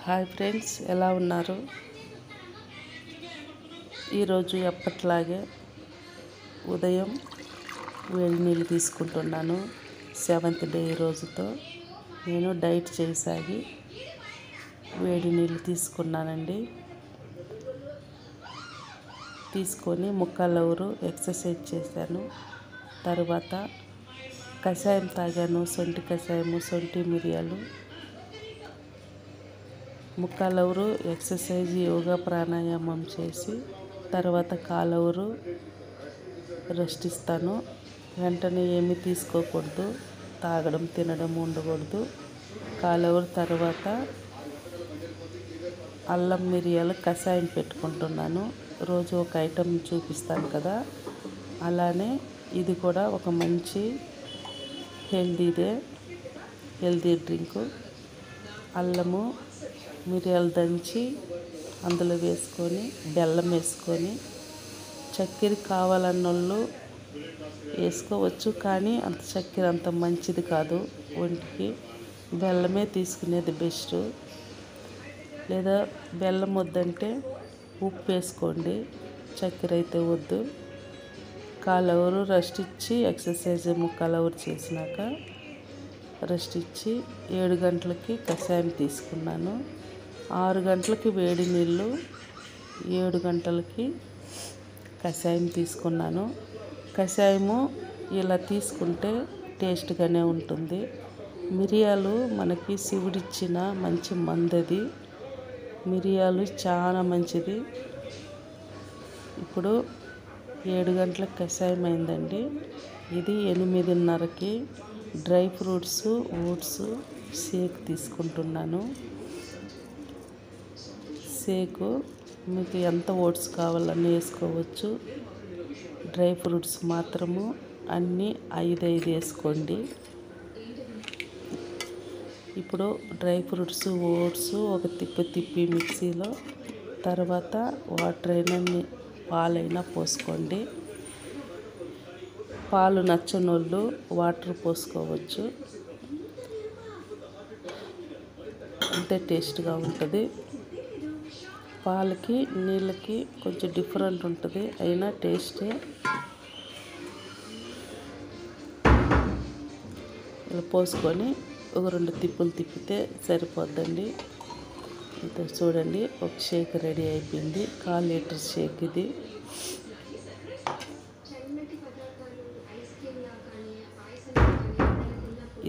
Hi friends, ఎలా ఉన్నారు? ఈరోజు ఎప్పట్లాగే ఉదయం వేడి నీళ్ళు తీసుకుంటున్నాను. 7th డే రోజుతో నేను డైట్ చేయసాగి వేడి నీళ్ళు తీసుకున్నానండి. తీసుకొని ముక్కాలవరు ఎక్సర్సైజ్ చేశాను. తర్వాత కషాయం తాగాను. సొంటి కషాయము, సొంటి మిరియాలు, ముక్కాలవరు ఎక్సర్సైజ్, యోగా, ప్రాణాయామం చేసి తర్వాత కాలవరు రెస్ట్ ఇస్తాను. వెంటనే ఏమీ తీసుకోకూడదు, తాగడం తినడం ఉండకూడదు. కాలవరు తర్వాత అల్లం మిరియాలు కషాయం పెట్టుకుంటున్నాను. రోజు ఒక ఐటెం చూపిస్తాను కదా, అలానే ఇది కూడా ఒక మంచి హెల్దీ డ్రింకు. అల్లము మిరియాలు దంచి అందులో వేసుకొని, బెల్లం వేసుకొని, చక్కెర కావాలన్నోళ్ళు వేసుకోవచ్చు, కానీ అంత చక్కెర అంత మంచిది కాదు ఒంటికి. బెల్లమే తీసుకునేది బెస్ట్. లేదా బెల్లం వద్దంటే ఉప్పు వేసుకోండి, చక్కెర అయితే వద్దు. కాలవరు రెస్ట్ ఇచ్చి ఎక్సర్సైజ్ ముక్కాలవరు చేసినాక రెస్ట్ ఇచ్చి 7 గంటలకి కషాయం తీసుకున్నాను. 6 గంటలకి వేడి నీళ్ళు, 7 గంటలకి కషాయం తీసుకున్నాను. కషాయము ఇలా తీసుకుంటే టేస్ట్గానే ఉంటుంది. మిరియాలు మనకి శివుడిచ్చిన మంచి మందది. మిరియాలు చాలా మంచిది. ఇప్పుడు 7 గంటలకు కషాయం అయిందండి. ఇది 8:30కి డ్రై ఫ్రూట్స్, ఓట్స్ షేక్ తీసుకుంటున్నాను. షేకు మీకు ఎంత ఓట్స్ కావాలన్నా వేసుకోవచ్చు. డ్రై ఫ్రూట్స్ మాత్రము అన్నీ 5 వేసుకోండి. ఇప్పుడు డ్రై ఫ్రూట్స్, ఓట్స్ ఒక తిప్పి మిక్సీలో, తర్వాత వాటర్ అయినా పాలైనా పోసుకోండి. పాలు నచ్చనోళ్ళు వాటర్ పోసుకోవచ్చు, అంతే టేస్ట్గా ఉంటుంది. పాలకి నీళ్ళకి కొంచెం డిఫరెంట్ ఉంటుంది, అయినా టేస్టే. ఇలా పోసుకొని ఒక 2 తిప్పులు తిప్పితే సరిపోద్దండి. ఇంత చూడండి, ఒక షేక్ రెడీ అయిపోయింది. 1/4 లీటర్ షేక్ ఇది.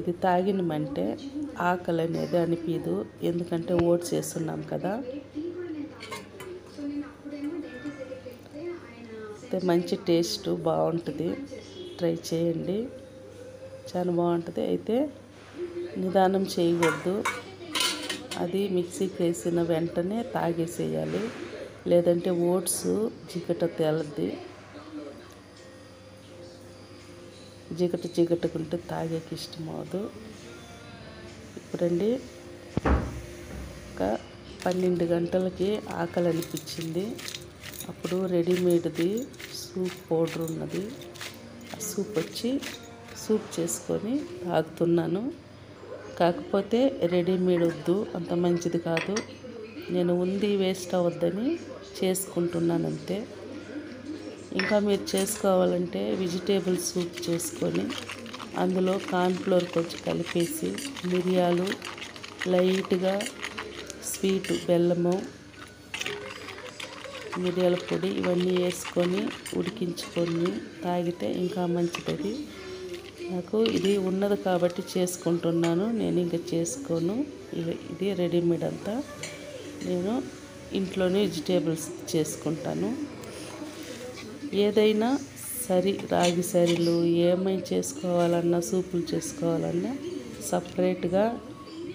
ఇది తాగినమంటే ఆకలి అనేది అనిపించదు, ఎందుకంటే ఓట్స్ వేస్తున్నాం కదా. మంచి టేస్ట్ బాగుంటుంది, ట్రై చేయండి, చాలా బాగుంటుంది. అయితే నిదానం చేయకూడదు, అది మిక్సీకి వేసిన వెంటనే తాగేసేయాలి, లేదంటే ఓట్స్ జిగట తేలద్ది. జిగటకుంటే తాగేకి ఇష్టం అవ్వదు. ఇప్పుడండి ఒక 12 గంటలకి ఆకలి అనిపించింది. అప్పుడు రెడీమేడ్ది సూప్ పౌడర్ ఉన్నది, ఆ సూప్ చేసుకొని తాగుతున్నాను. కాకపోతే రెడీమేడ్ వద్దు, అంత మంచిది కాదు. నేను ఉంది వేస్ట్ అవ్వద్దని చేసుకుంటున్నాను అంతే. ఇంకా మీరు చేసుకోవాలంటే వెజిటేబుల్ సూప్ చేసుకొని అందులో కార్న్ఫ్లోర్ కొంచెం కలిపేసి, మిరియాలు, లైట్గా స్వీటు బెల్లము, మిరియాల పొడి ఇవన్నీ వేసుకొని ఉడికించుకొని తాగితే ఇంకా మంచిది. నాకు ఇది ఉన్నది కాబట్టి చేసుకుంటున్నాను, నేను ఇంకా చేసుకోను. ఇది రెడీమేడ్ అంతా. నేను ఇంట్లోనే వెజిటేబుల్స్ చేసుకుంటాను. ఏదైనా రాగి సరిలు ఏమైనా చేసుకోవాలన్నా, సూపులు చేసుకోవాలన్నా సపరేట్గా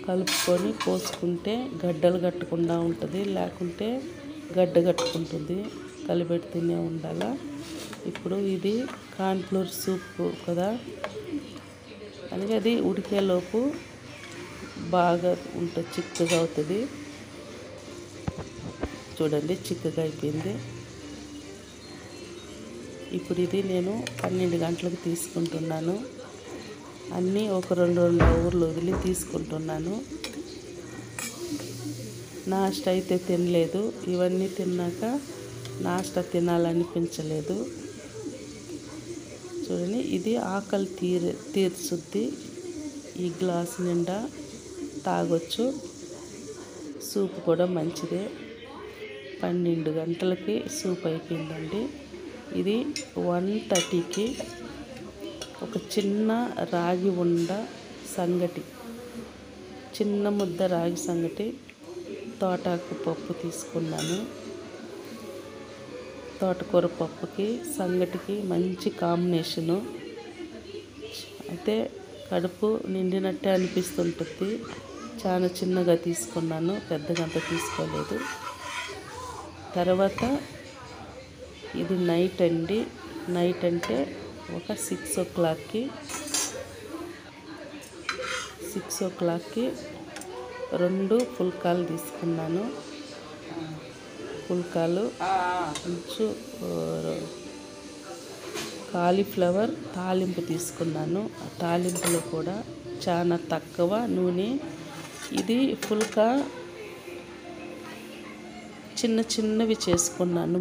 కలుపుకొని పోసుకుంటే గడ్డలు కట్టకుండా ఉంటుంది, లేకుంటే గడ్డ కట్టుకుంటుంది. కలిపెడుతూనే ఉండాలి. ఇప్పుడు ఇది కార్న్ఫ్లోర్ సూప్ కదా, అలాగే అది ఉడికేలోపు బాగా ఉంటుంది, చిక్కగా అవుతుంది. చూడండి, చిక్కగా అయిపోయింది. ఇప్పుడు ఇది నేను 12 గంటలకు తీసుకుంటున్నాను. అన్నీ ఒక 2 అవర్లు వదిలి తీసుకుంటున్నాను. నాస్ట్ అయితే తినలేదు. ఇవన్నీ తిన్నాక నాస్ట్ తినాలనిపించలేదు. చూడండి, ఇది ఆకలి తీర్చుద్ది. ఈ గ్లాస్ నిండా తాగొచ్చు. సూప్ కూడా మంచిదే. 12 గంటలకి సూప్ అయిపోయిందండి. ఇది 1:30కి ఒక చిన్న రాగి ఉండ సంగటి, చిన్న ముద్ద రాగి సంగటి, తోటాకు పప్పు తీసుకున్నాను. తోటకూర పప్పుకి సంగటికి మంచి కాంబినేషను. అయితే కడుపు నిండినట్టే అనిపిస్తుంటుంది. చాలా చిన్నగా తీసుకున్నాను, పెద్దగా అంత తీసుకోలేదు. తర్వాత ఇది నైట్ అండి. నైట్ అంటే ఒక 6 o'clockకి 2 పుల్కాలు తీసుకున్నాను. పుల్కాలు కొంచెం కాలీఫ్లవర్ తాలింపు తీసుకున్నాను. ఆ తాలింపులో కూడా చాలా తక్కువ నూనె. ఇది పుల్కా చిన్నవి చేసుకున్నాను.